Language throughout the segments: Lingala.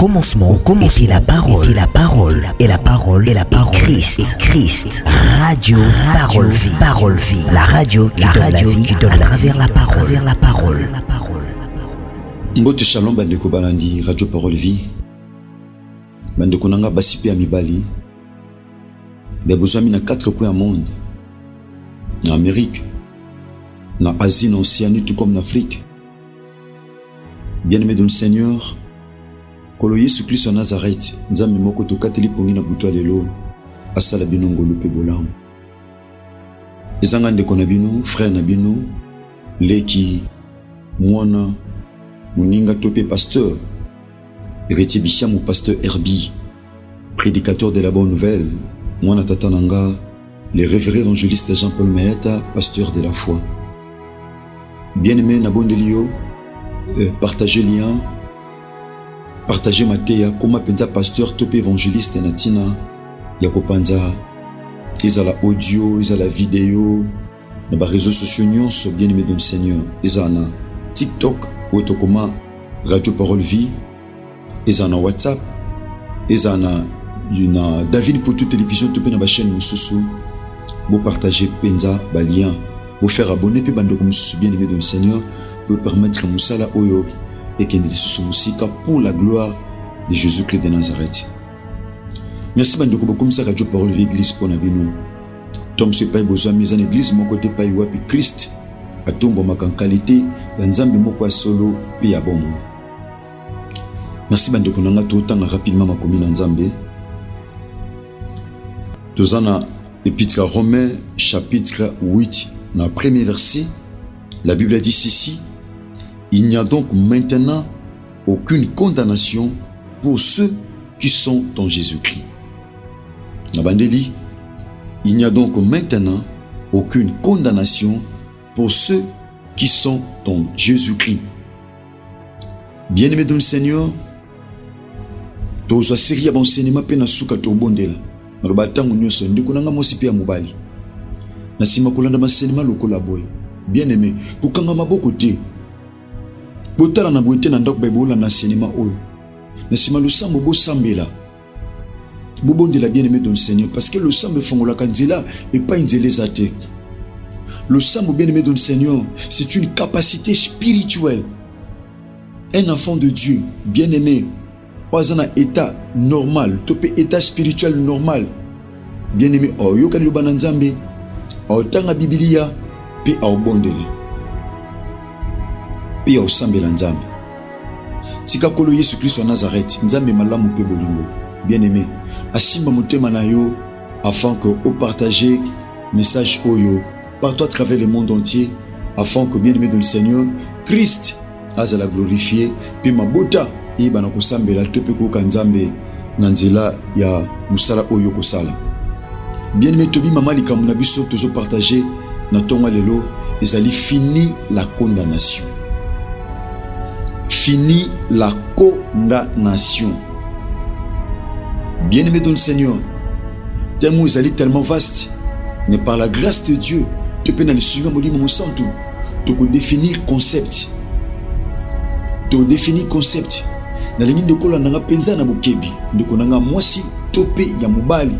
commencement était la parole, et la parole, et la parole, et la parole, Christ, radio, parole vie, la radio qui donne à travers la parole. Mbote shalom bandeko balandi radio parole vie. Bandeko nanga basipe ya mibali. Bebozami na 4 coins du monde. En Amérique, en Asie, en Océanie, tout comme en Afrique. Bien-aimé dans le Seigneur, Kolo Yesu Christ en Nazareth, Nzambe moko tokateli pongi na butu lelo, asala bino ngolu pe bolamu. Ezanga ndeko na bino, frère na bino, leki, mwana, muninga tope pasteur, héritier bisiamu pasteur Herbie, prédicateur de la bonne nouvelle, mwana tatananga, le révérend évangéliste Jean-Paul Maeta, pasteur de la foi. Bien-aimé na bondelio, partagez lien, partagez matéa, comment penza pasteur top évangéliste natina, yako panza, ils a la audio, ils a la vidéo, dans les réseaux sociaux nyonso bien-aimé dans le Seigneur, ils a na TikTok, autocoma, radio parole vie, ils a na WhatsApp, ils a na David pour toute télévision, tout na ba chaîne mususu. Vous partagez penza ba lien, vous faire abonner puis bando comme bien-aimé dans le Seigneur pour permettre musala oyo et qu'il ne soit musika pour la gloire de Jésus-Christ de Nazareth. Merci bando comme ça radio parole l'église pour nabino. Tom se pas besoin mise en église mon côté pas wapi Christ a tombo makan qualité ya nzambe moko solo pe ya bomo. Merci bando konanga tout temps rapidement ma commune nzambe. Dozana Épître à Romains, chapitre 8, dans le premier verset, la Bible dit ceci: il n'y a donc maintenant aucune condamnation pour ceux qui sont en Jésus-Christ. Nabandeli, il n'y a donc maintenant aucune condamnation pour ceux qui sont en Jésus-Christ. Bien-aimé dans le Seigneur, tozo série ya enseignement pe na suka to bondela. Robatangu nyoso ndiko nanga mosipi ya mobali. Na sima kolanda masenema lokola boy. Bien aimé, kokanga maboko te. Botala na boite na ndako bebola na senema oyo. Na sima lusambo bo sambela. Bobondela bien aimé dans le Seigneur parce que le sambo fongola kanzela et pas nzeleza te. Le sambo bien aimé dans le Seigneur, c'est une capacité spirituelle. Un enfant de Dieu, bien aimé, pas un état normal, topé état spirituel normal. Bien aimé, oh yoka liba na nzambe, oh tanga Biblia, pe au bondele, pe au sambela nzambe. Tika kolo Yesu Christ wa Nazareth, nzambe malamu pe bolingo. Bien aimé, asimba motema na yo, afin que au partager message oyo partout à travers le monde entier, afin que bien aimé dans le Seigneur, Christ a la glorifier, pe mabota. Bana kusambela tope ko kanzambe nanzela ya musala oyo kosala. Bien aimé tobi mama likamuna biso tozo partager na tonga lelo ezali fini la condamnation. Fini la condamnation. Bien aimé dans le Seigneur, tellement ezali tellement vaste, mais par la grâce de Dieu, tu peux dans le Seigneur molimo mosantu, tu peux définir concept. Tu définir concept. Na lingi ndekola nanga penza na bukebi ndeko nanga mwasi tope ya mobali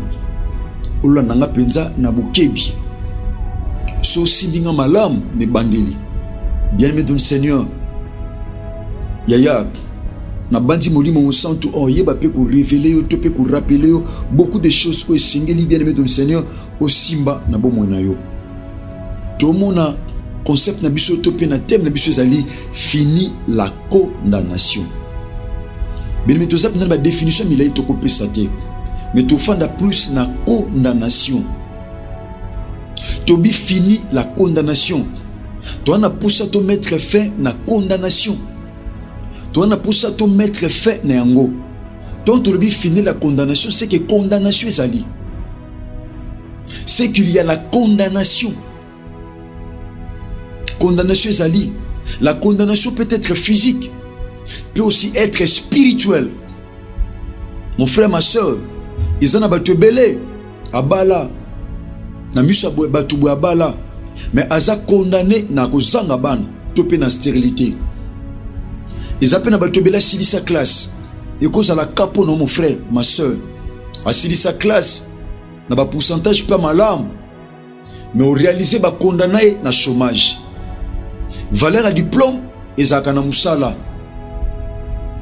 ola nanga penza na bukebi so simbinga malamu ne bandeli bien-aimé dans le Seigneur yaya na bandi molimo mosantu o yeba pe ko révéler yo tope ko rappeler yo beaucoup de choses ko singeli bien-aimé dans le Seigneur o simba na bomo na yo to mona concept na biso tope na thème na biso zali fini la condamnation. Mais tu as une définition, mais il a été coupé sa tête. Mais tu fais plus la condamnation. Tu as fini la condamnation. Tu as poussé à te mettre fin à la condamnation. Tu as poussé à te mettre fin à yango. Donc tu as fini la condamnation, c'est que condamnation est ali. C'est qu'il y a la condamnation. Condamnation est ali. La condamnation peut être physique, peut aussi être spirituel. Mon frère, ma soeur, ils en ont battu belé, abala, na miso battu abala, mais aza condamné na kozanga ban, topé na stérilité. Ils appellent battu belé silisa classe, et cause à la capo non mon frère, ma soeur. Asili sa classe, n'a pas pourcentage pas malade, mais on réalise ba condamné na chômage. Valeur à diplôme et zakana musala.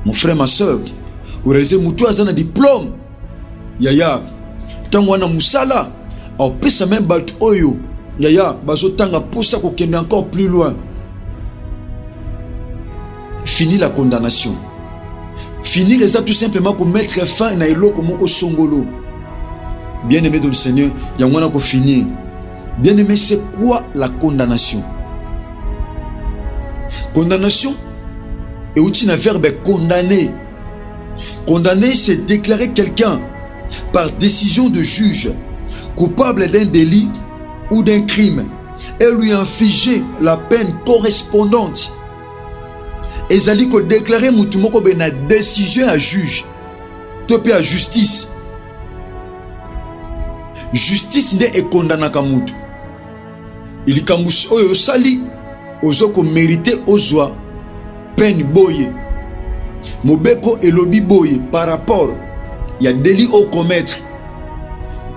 Mon frère, ma soeur, on réalise mutu azana diplôme. Yaya, tango na musala, on peut ça même bat oyo. Yaya, bazo tanga posa ko kende encore plus loin. Fini la condamnation. Finir ça tout simplement pour mettre fin à eloko moko songolo. Bien aimé dans le Seigneur, il y a un ko finir. Bien aimé, c'est quoi la condamnation? Condamnation est aussi un verbe condamner. Condamner, c'est déclarer quelqu'un par décision de juge coupable d'un délit ou d'un crime et lui infliger la peine correspondante. Et ça dit que déclarer mutumoko bena décision à juge, topé à justice. Justice n'est condamné comme mutu. Il kamus oyo sali ozoko mérité ozwa peine boye. Mobeko elobi boye par rapport il y a délit au commettre.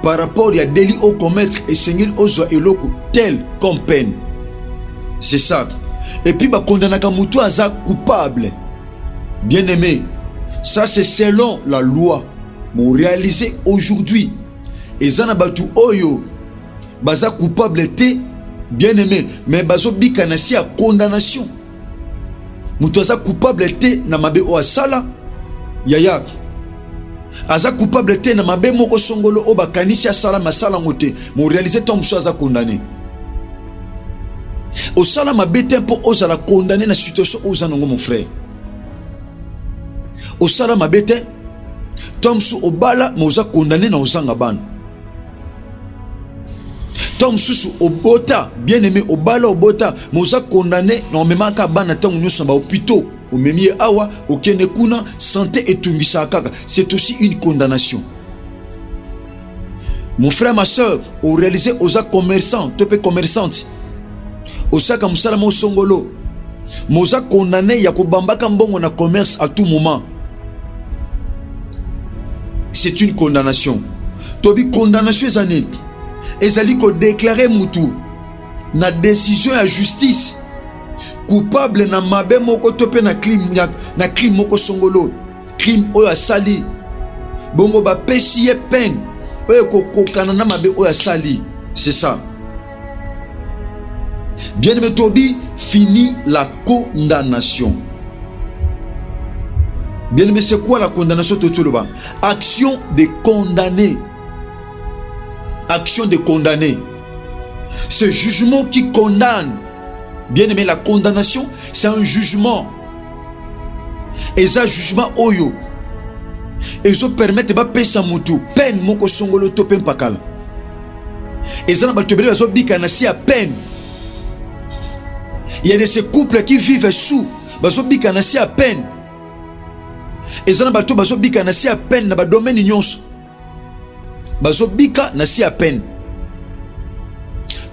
Par rapport il y a délit au commettre et seigneur ozwa eloko tel comme peine. C'est ça. Et puis, condamnaka mutu aza coupable. Bien aimé, ça c'est selon la loi. Mais réalisé aujourd'hui. Et zana batu oyo, baza coupable te, bien aimé, mais bazo bikanasi à condamnation. Mutu aza coupable te na mabe o asala, yaya. Aza coupable te na mabe moko songolo o bakanisi asala masala ngote. Mais réalisé ton musu aza condamné. Au salam a bêté pour oser la condamner la situation aux anongo mon frère. Au salam a bêté, Tom sous au bala, mais osa condamné na ozangaban. Tom sous au bota, bien aimé au bala au bota, mais osa condamné na omema ka bana tangu nyoso ba hôpitaux, au memi awa, au kenekuna, santé et tungisa kaka. C'est aussi une condamnation. Mon frère, ma soeur, au réalisé osa commerçant, topé commerçante. Osaka musala mo songolo moza condamné ya kobambaka mbongo na commerce à tout moment. C'est une condamnation. Tobi condamnation ezani ezali ko déclarer mutu na décision à justice coupable na mabe moko topé na crime moko songolo crime oyo asali bongo ba pesi ye peine oyo kokokana na mabe oyo asali. C'est ça. Bien aimé Tobi, fini la condamnation. Bien aimé, c'est quoi la condamnation Totoloba? Action de condamner. Action de condamner. Ce jugement qui condamne. Bien aimé, la condamnation, c'est un jugement. Et ça, jugement oyo. Et ça permet de pas sa mutu. Peine moko songolo topen pakal. Et ça n'a pas tobeli la bikanasi à peine. Il y a de ces couples qui vivent sous bazo bika nasi à peine. Et ça na bato bazo bika nasi à peine na ba domaine nyonso. Bazo bika nasi à peine.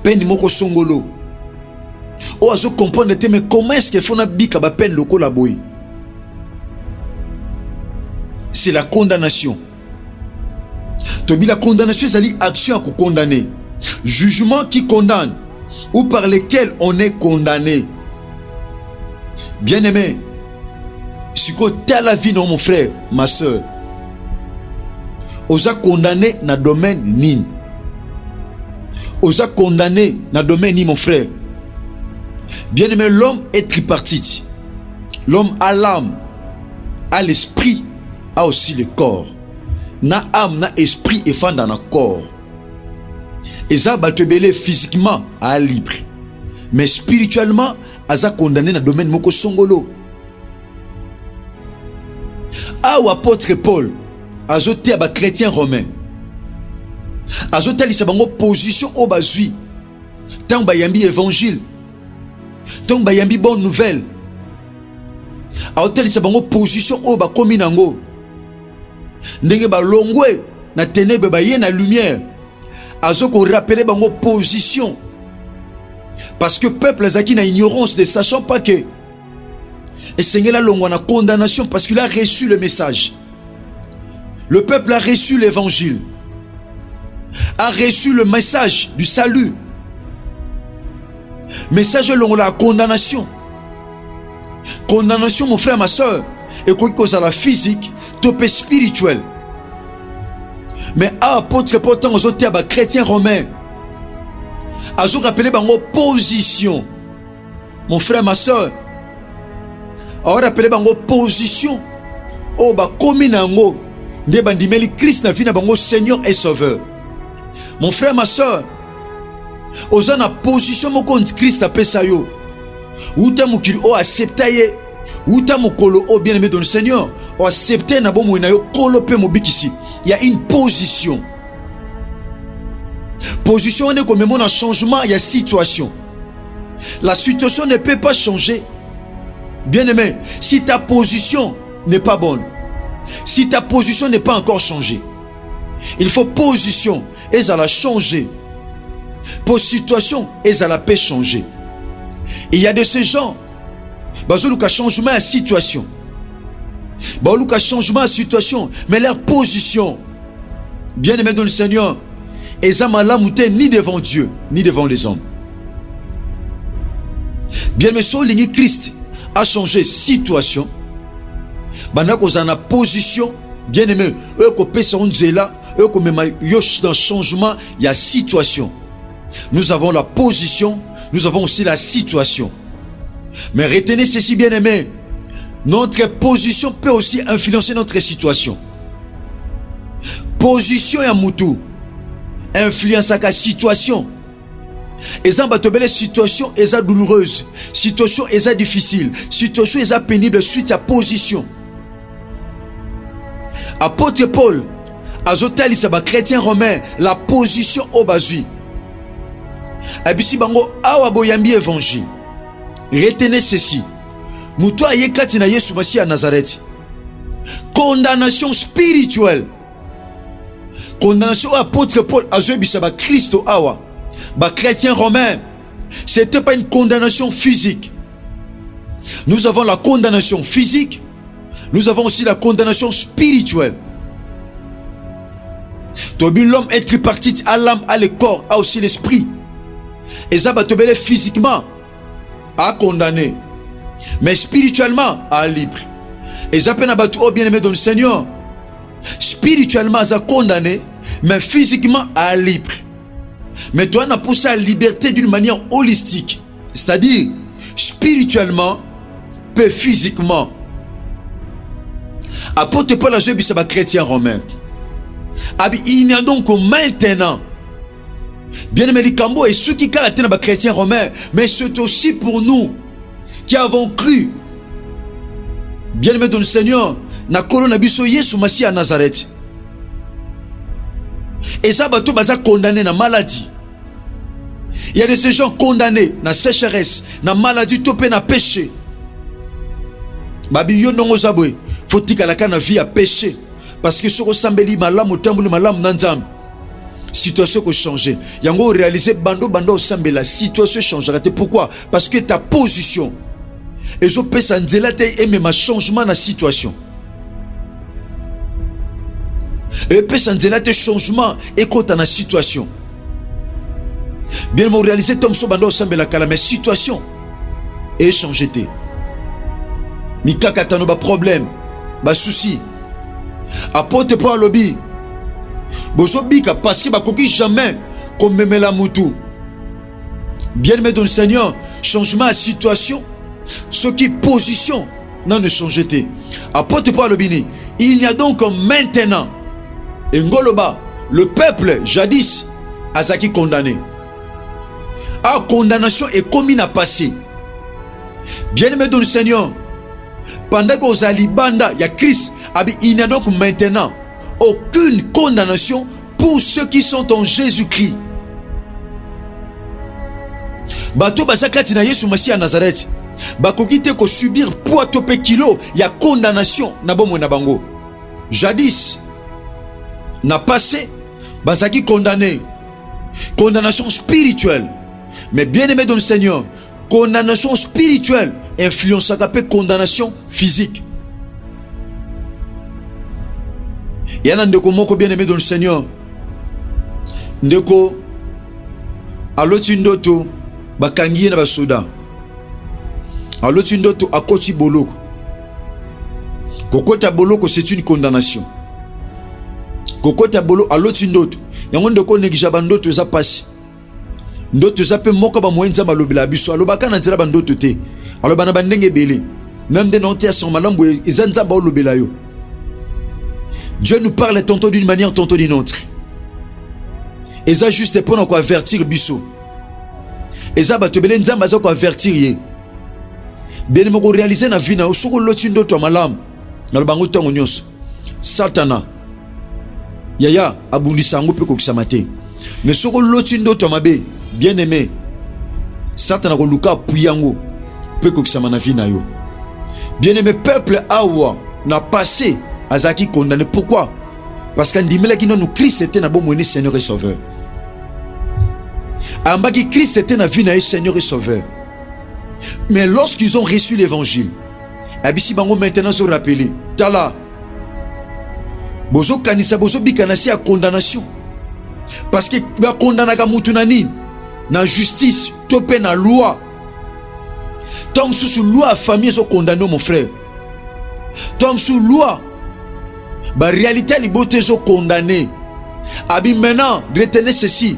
Peine moko songolo. O azo comprendre te mais comment est-ce qu'il faut na bika ba peine loko la boy. C'est la condamnation. Tobi la condamnation c'est l'action à condamner. Jugement qui condamne ou par lesquels on est condamné. Bien aimé, si tu as la vie, non mon frère, ma soeur, osa condamné dans le domaine ni. Osa condamné dans le domaine ni mon frère. Bien aimé, l'homme est tripartite. L'homme a l'âme, a l'esprit, a aussi le corps. Na âme, na esprit et fan dans le corps. Et ça, batebele physiquement à libre. Mais spirituellement, aza condamné dans le domaine moko songolo. A ou apôtre Paul, azoté à chrétien romain. Azoté à bango position au bazui. Tant bayambi évangile. Tant bayambi bonne nouvelle. Azoté à bango position au ba kominango. Ndenge ba longwe na ténèbre ba yé na lumière. Azoko rappeler bango position. Parce que peuple azaki na ignorance ne sachant pas que et Seigneur la longue en condamnation parce qu'il a reçu le message. Le peuple a reçu l'évangile, a reçu le message du salut. Message de la condamnation. Condamnation, mon frère, ma soeur, et quoi que soit la physique, topé spirituel. Mais apôtre pourtant aux autres chrétiens romains, à vous rappeler en opposition, mon frère, ma soeur, à vous rappeler en opposition, oh bah comme nango, ne bandimeli Christ na vie na bango Seigneur et Sauveur. Mon frère, ma soeur, aux en position mon compte Christ a pesa yo. Uta mukili o acceptaye, uta mukolo o bien-aimé dans le Seigneur, o accepter na bomo na yo kolo pe mobikisi. Il y a une position. Position on est comme un changement, il y a situation. La situation ne peut pas changer. Bien-aimé, si ta position n'est pas bonne, si ta position n'est pas encore changée, il faut position et ça la changer. Pour situation et ça la peut changer. Il y a de ces gens, ils ont un changement de situation. Ils ont un changement de situation, mais leur position, bien aimé dans le Seigneur, ils n'ont pas ni devant Dieu, ni devant les hommes. Bien aimé, si Christ a changé de situation, ils ont une position, bien aimé, eux qui ont un changement, il y a situation. Nous avons la position, nous avons aussi la situation. Mais retenez ceci, bien aimé, notre position peut aussi influencer notre situation. Position ya mutu influence la situation. Et ça va situation est douloureuse, situation est difficile, situation est pénible suite à position. Apôtre Paul azotel isaba chrétien romain la position au bazui. Abisi bango awa boyambi évangile. Retenez ceci. Mutu ayekati na Yesu Masiya Nazareth. Condamnation spirituelle. Condamnation apôtre Paul azobisa ba Christo awa. Ba chrétien romain. C'était pas une condamnation physique. Nous avons la condamnation physique. Nous avons aussi la condamnation spirituelle. L'homme est tripartite à l'âme, à le corps, à aussi l'esprit. Et ça va te belé physiquement à condamner, mais spirituellement à libre. Et ça peut n'abattre bien aimé dans le Seigneur. Spirituellement à condamner, mais physiquement à libre. Mais toi on a poussé à la liberté d'une manière holistique, c'est-à-dire spirituellement, puis physiquement. Apôtre Paul a joué un chrétien romain. Il y a donc maintenant, bien aimé les Cambo et ceux qui caractérisent les chrétiens romains, mais c'est aussi pour nous qui avons cru, bien aimé dans le Seigneur, na corona biso Yesu Masiya Nazareth. Et ça va tout condamné na maladie. Il y a de ces gens condamnés na sécheresse, na maladie, topé na péché. Babi yo nongo zabwe, faut tika la kana vie à péché. Parce que ce que sambeli malam otambuli malam nanzam. Situation qui change. Yango réaliser bando sambe la situation changera. Pourquoi? Parce que ta position. Et je peux s'enzeler et même un changement dans la situation. Et peut s'enzeler un changement et quand dans la situation. Bien mon réaliser tom so bando sambe la kala mais situation et changer. Mikaka tano ba problème, ba souci. Apôtre Paul lobby. Bozobika parce que bakoki jamais comme même la mutu. Bien aimé dans le Seigneur, changement de situation, ce qui position non ne change pas. Apôtre Paul lobby. Il y a donc maintenant et ngoloba le peuple jadis azaki condamné. A condamnation est commis à passer. Bien aimé dans le Seigneur, pendant que vous allez banda, il y a Christ. Il n'y a donc maintenant aucune condamnation pour ceux qui sont en Jésus-Christ. Bato basakati na Yesu Masiya Nazareth. Bakoki te ko subir poids topé kilo, il y a condamnation na bomo na bango. Jadis na passé basaki condamné. Condamnation spirituelle. Mais bien aimé dans le Seigneur, condamnation spirituelle influence à condamnation physique. Il y a un ndeko moko bien aimé dans le Seigneur. Ndeko aloti ndoto bakangiye na basoda. Aloti ndoto akoti boloko. Kokota boloko c'est une condamnation. Kokota bolo aloti ndoto. Yango ndeko negija bandoto za pasi. Ndoto za pe moko ba moyenza malobela biso alobaka na nzela bandoto te. Aloba na bandenge belé. Même des nantes à son malambo ezanzamba olobela yo. Dieu nous parle tantôt d'une manière, tantôt d'une autre. Et ça juste pour nous avertir biso. Et ça va te belé nzamba za ko avertir ye. Bien mo ko réaliser na vie na osoko loti ndoto malam. Na bango tongo nyonso. Satana. Yaya abundisa ngo pe ko kisamate. Mais soko loti ndoto mabe, bien aimé. Satana ko luka puyango pe ko kisama na vie na yo. Bien aimé peuple awa n'a passé Azaki condamné. Pourquoi? Parce qu'en dimela qui nous Christ était na bon moine Seigneur et Sauveur. Ambaki Christ était na vie na Seigneur et Sauveur. Mais lorsqu'ils ont reçu l'évangile, abisi bango maintenant se rappeler. Tala. Bozo kanisa bozo bikanasi à condamnation. Parce que ba condamnaka mutu na nini? Na justice, topé na loi. Tant sous loi famille sont condamnés mon frère. Tant sous loi ba réalité les beautés sont condamnés. Abi maintenant retenez ceci.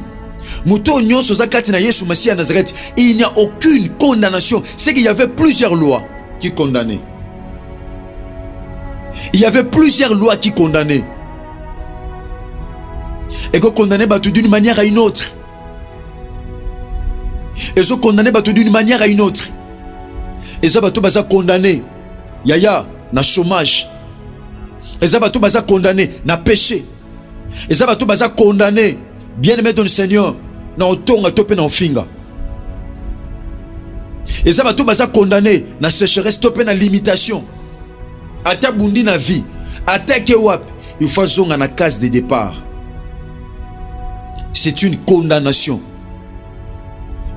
Muto nyonso zakati na Yesu Messie à Nazareth, il n'y a aucune condamnation. C'est qu'il y avait plusieurs lois qui condamnaient. Il y avait plusieurs lois qui condamnaient. Et qu'on condamnait d'une manière à une autre. Et qu'on condamnait d'une manière à une autre. Et ça va tout condamné. Yaya, na chômage. Et ça va tout condamné, na péché. Et ça va tout condamné. Bien aimé dans le Seigneur, na otonga topé na ofinga. Et ça va tout condamné, na sécheresse topé na limitation. Ata bundi na vie, attaque wap, il faut zonga na case de départ. C'est une condamnation.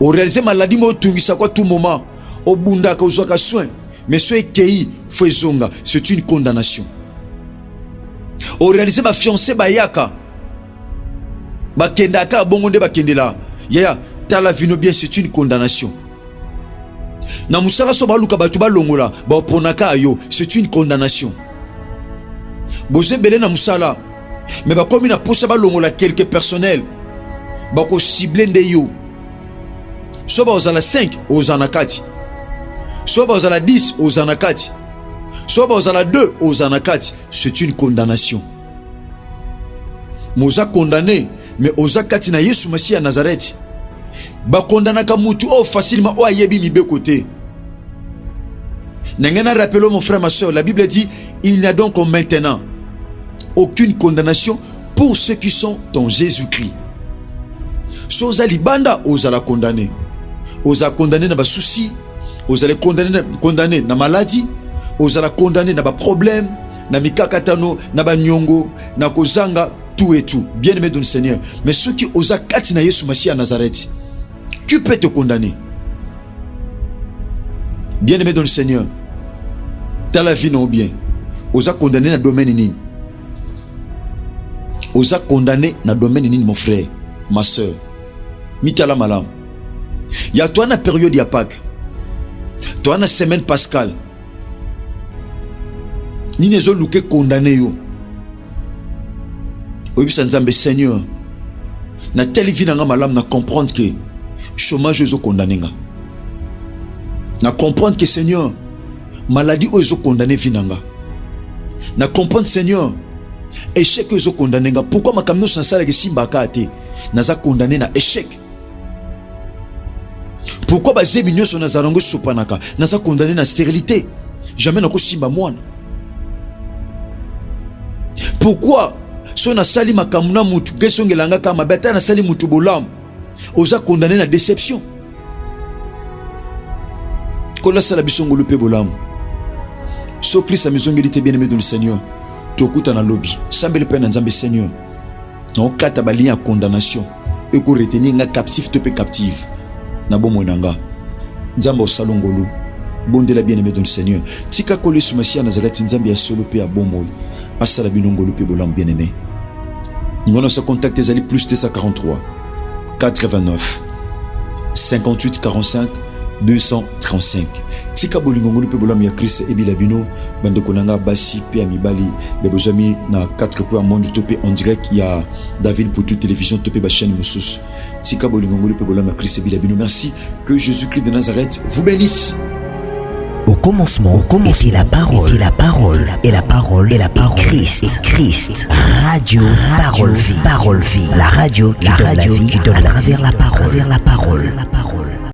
Au réaliser maladie mo tungisa kwa tout moment, au bunda ka uzwaka soin, mais soy kei faut zonga, c'est une condamnation. Au réaliser ma fiancée bayaka, ba kendaka bongonde ba kendela, yaya tala vino bien, c'est une condamnation. Na musala so baluka batu ba longola ba oponaka ayo, c'est une condamnation. Boze belé na musala, mais ba komi na posa ba longola quelques personnels, ba ko cibler nde yo. So ba ozala 5 ozana 4. So ba ozala 10 ozana 4. So ba ozala 2 ozana 4, c'est une condamnation. Moza condamné, mais oza kati na Yesu Messie à Nazareth. Ba kondanaka mutu o facilement o ayebi mibe côté. N'engana rappelons mon frère ma soeur, la Bible dit il n'y a donc maintenant aucune condamnation pour ceux qui sont en Jésus-Christ. Soza libanda ozala condamné. Oza condamné na ba souci, ozala condamné na maladie, ozala condamné na ba problème, na mikakatano, na ba nyongo, na kozanga tout et tout. Bien aimé dans le Seigneur. Mais ceux qui osa kati na Yesu Messie à Nazareth, qui peut te condamner? Bien aimé dans le Seigneur, t'as la vie non bien. Osa condamné dans le domaine nini? Osa condamné dans le domaine nini, mon frère, ma soeur. Mitala malam. Il y a toi na période ya Pâques. Toi na semaine pascale. Ni ne zo luke condamné yo. Oubisa nzambe Seigneur. Na telle vie na malam na comprendre que chômage est condamné. Na comprendre que Seigneur, maladie est condamné vinanga. Na comprendre Seigneur, échec est condamné. Pourquoi ma kamno sans ça que simba kate naza condamné na échec? Pourquoi bazé minyo so nazarango sopanaka naza condamné na stérilité? Jamais na ko simba mwana. Pourquoi so na sali makamuna mutu gesongelanga kama bata na sali mutu bolam oza condamné na déception? Kola sala bisongolo pe bolam. So Christ a mizongeli bien aimé dans le Seigneur. Tokuta na lobby. Sambele pe na nzambe Seigneur. Na okata bali ya condamnation. E ko retenir nga captif to pe captive. Na bomo nanga. Nzambe osalongolo. Bondela bien aimé dans le Seigneur. Tika kole sumasi na Nazareth nzambe ya solo pe ya bomo. asala binongolo pe bolam bien-aimé. Nous allons se contacter les plus 243 89 58 45 235. Tika bolingongolo pe bolam ya Christ e bilabino bande konanga basi pe amibali be bozami na 4 coins monde topé en direct il y a David pour toute télévision topé ba chaîne Moussous. Tika bolingongolo pe bolam ya Christ e bilabino. Merci, que Jésus-Christ de Nazareth vous bénisse. Au commencement était la parole, et la parole, et la parole, et la parole, Christ, radio, parole vie, la radio qui donne la vie à travers la parole,